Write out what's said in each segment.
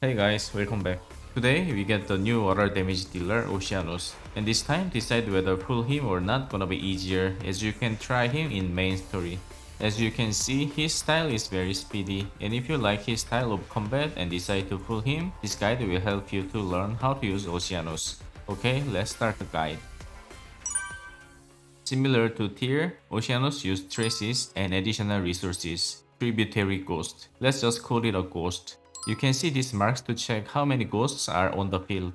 Hey guys, welcome back. Today we get the new water damage dealer Oceanus, and this time decide whether pull him or not gonna be easier as you can try him in main story. As you can see, his style is very speedy, and if you like his style of combat and decide to pull him, this guide will help you to learn how to use Oceanus. Okay, let's start the guide. Similar to Tyr, Oceanus used traces and additional resources, tributary ghost. Let's just call it a ghost. You can see these marks to check how many ghosts are on the field.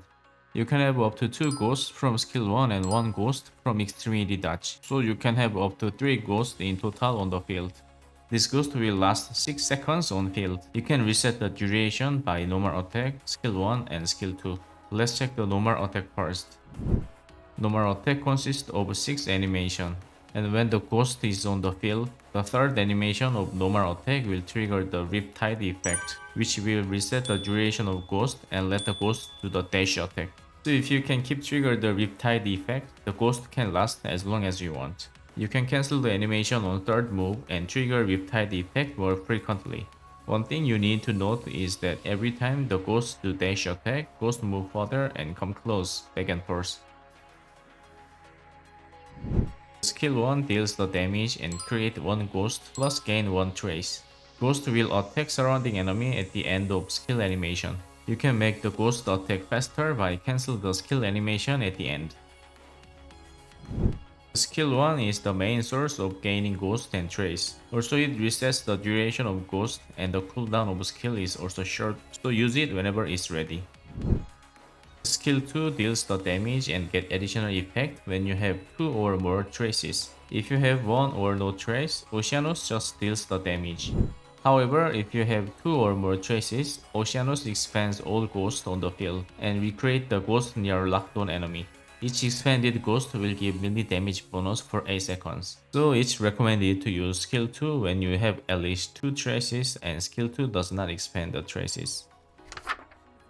You can have up to 2 ghosts from skill 1 and 1 ghost from extremity dodge, so you can have up to 3 ghosts in total on the field. This ghost will last 6 seconds on field. You can reset the duration by normal attack, skill 1 and skill 2. Let's check the normal attack first. Normal attack consists of 6 animation, and when the ghost is on the field, the third animation of normal attack will trigger the Riptide effect, which will reset the duration of ghost and let the ghost do the dash attack. So if you can keep trigger the Riptide effect, the ghost can last as long as you want. You can cancel the animation on third move and trigger Riptide effect more frequently. One thing you need to note is that every time the ghost do dash attack, ghost move further and come close, back and forth. Skill 1 deals the damage and create 1 ghost plus gain 1 trace. Ghost will attack surrounding enemy at the end of skill animation. You can make the ghost attack faster by cancel the skill animation at the end. Skill 1 is the main source of gaining ghost and trace. Also it resets the duration of ghost and the cooldown of skill is also short, so use it whenever it's ready. Skill 2 deals the damage and get additional effect when you have 2 or more traces. If you have 1 or no trace, Oceanus just deals the damage. However, if you have 2 or more traces, Oceanus expands all ghosts on the field and recreate the ghost near lockdown enemy. Each expanded ghost will give melee damage bonus for 8 seconds. So it's recommended to use skill 2 when you have at least 2 traces and skill 2 does not expand the traces.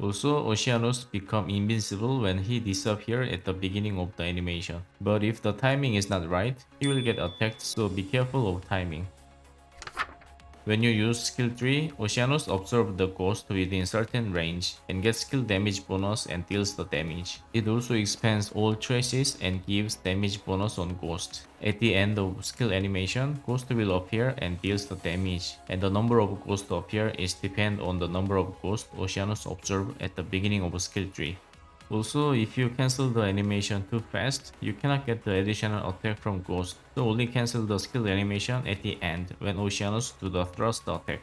Also, Oceanus become invincible when he disappears at the beginning of the animation. But if the timing is not right, he will get attacked, so be careful of timing. When you use skill 3, Oceanus absorbs the ghost within certain range and gets skill damage bonus and deals the damage. It also expands all traces and gives damage bonus on ghost. At the end of skill animation, ghost will appear and deals the damage, and the number of ghosts appear is depend on the number of ghosts Oceanus absorbs at the beginning of skill 3. Also, if you cancel the animation too fast, you cannot get the additional attack from Ghost, so only cancel the skill animation at the end when Oceanus do the thrust attack.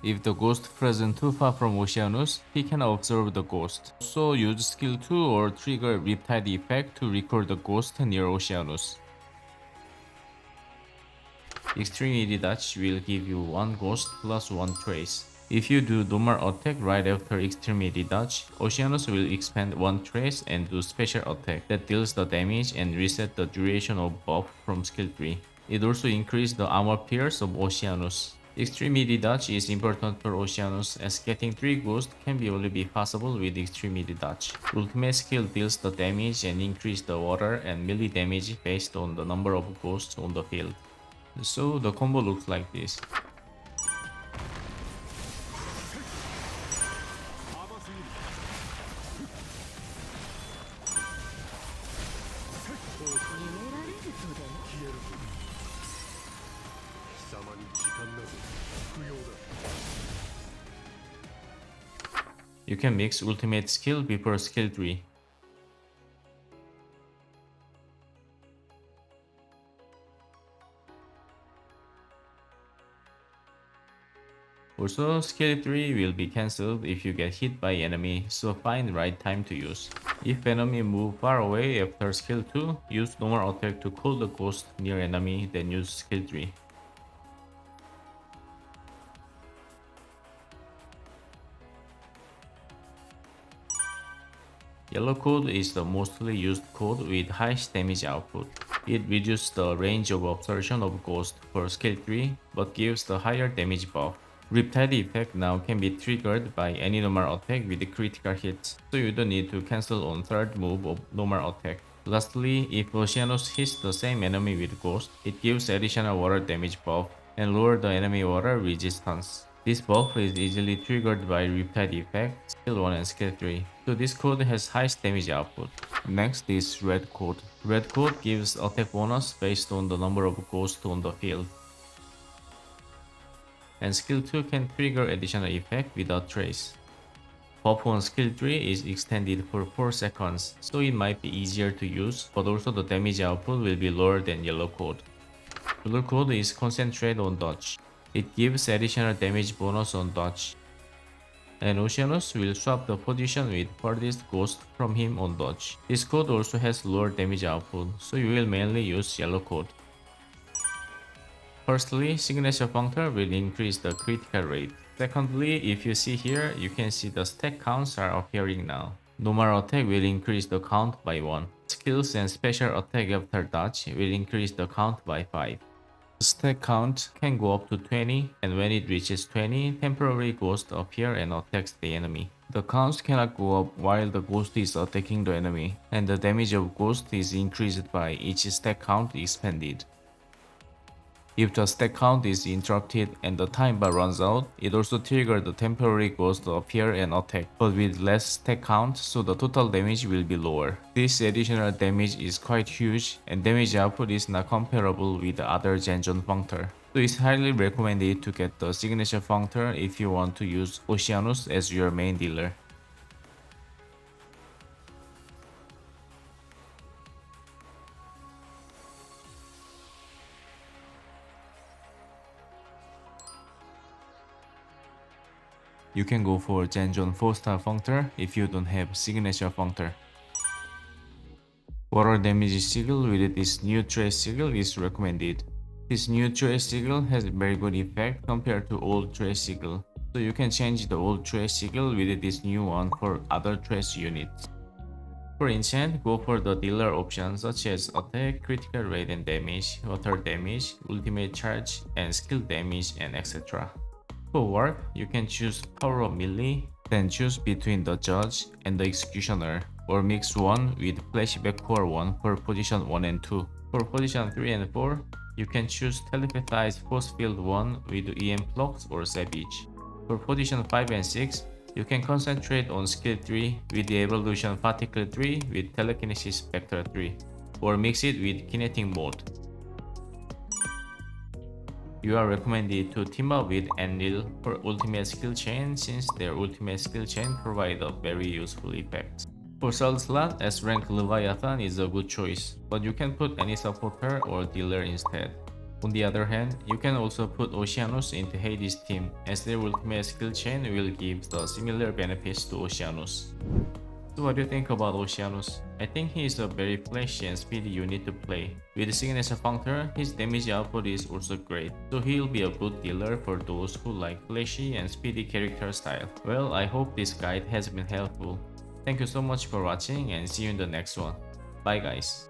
If the Ghost present too far from Oceanus, he can absorb the Ghost. So use skill 2 or trigger Riptide effect to record the Ghost near Oceanus. Extremity Dodge will give you 1 Ghost plus 1 Trace. If you do normal attack right after extremity dodge, Oceanus will expand 1 trace and do special attack that deals the damage and reset the duration of buff from skill 3. It also increases the armor pierce of Oceanus. Extremity dodge is important for Oceanus as getting 3 ghosts can only be possible with extremity dodge. Ultimate skill deals the damage and increase the water and melee damage based on the number of ghosts on the field. So the combo looks like this. You can mix ultimate skill before skill 3. Also, skill 3 will be cancelled if you get hit by enemy, so find right time to use. If enemy move far away after skill 2, use normal attack to call the ghost near enemy, then use skill 3. Yellow code is the mostly used code with highest damage output. It reduces the range of absorption of ghost for skill 3, but gives the higher damage buff. Riptide effect now can be triggered by any normal attack with critical hits, so you don't need to cancel on third move of normal attack. Lastly, if Oceanus hits the same enemy with ghost, it gives additional water damage buff and lower the enemy water resistance. This buff is easily triggered by Riptide effect, skill 1 and skill 3, so this code has highest damage output. Next is Red Code. Red Code gives attack bonus based on the number of ghosts on the field. And skill 2 can trigger additional effect without trace. Buff on skill 3 is extended for 4 seconds, so it might be easier to use, but also the damage output will be lower than Yellow Code. Blue Code is concentrated on dodge. It gives additional damage bonus on dodge. And Oceanus will swap the position with farthest ghost from him on dodge. This code also has lower damage output, so you will mainly use Yellow Code. Firstly, Signature Functor will increase the critical rate. Secondly, if you see here, you can see the stack counts are appearing now. Normal attack will increase the count by 1. Skills and special attack after dodge will increase the count by 5. The stack count can go up to 20, and when it reaches 20, temporary ghosts appear and attacks the enemy. The counts cannot go up while the ghost is attacking the enemy, and the damage of ghost is increased by each stack count expanded. If the stack count is interrupted and the time bar runs out, it also triggers the temporary ghost to appear and attack, but with less stack count, so the total damage will be lower. This additional damage is quite huge, and damage output is not comparable with the other Genjon Functor. So it's highly recommended to get the Signature Functor if you want to use Oceanus as your main dealer. You can go for Genjon 4-star Functor if you don't have Signature Functor. Water damage sigil with this new trace sigil is recommended. This new trace sigil has very good effect compared to old trace sigil, so you can change the old trace sigil with this new one for other trace units. For enchant, go for the dealer options such as attack, critical rate and damage, water damage, ultimate charge, and skill damage, and etc. For warp, you can choose power of melee, then choose between the judge and the executioner, or mix one with flashback core 1 for position 1 and 2. For position 3 and 4, you can choose telepathize force field 1 with EM flux or savage. For position 5 and 6, you can concentrate on skill 3 with the evolution particle 3 with telekinesis spectre 3, or mix it with kinetic mode. You are recommended to team up with Enlil for ultimate skill chain since their ultimate skill chain provide a very useful effect. For salt slot, S-rank Leviathan is a good choice, but you can put any supporter or dealer instead. On the other hand, you can also put Oceanus into Hades team as their ultimate skill chain will give the similar benefits to Oceanus. So what do you think about Oceanus? I think he is a very flashy and speedy unit to play. With Signature Functor, his damage output is also great, so he'll be a good dealer for those who like flashy and speedy character style. Well, I hope this guide has been helpful. Thank you so much for watching and see you in the next one. Bye guys.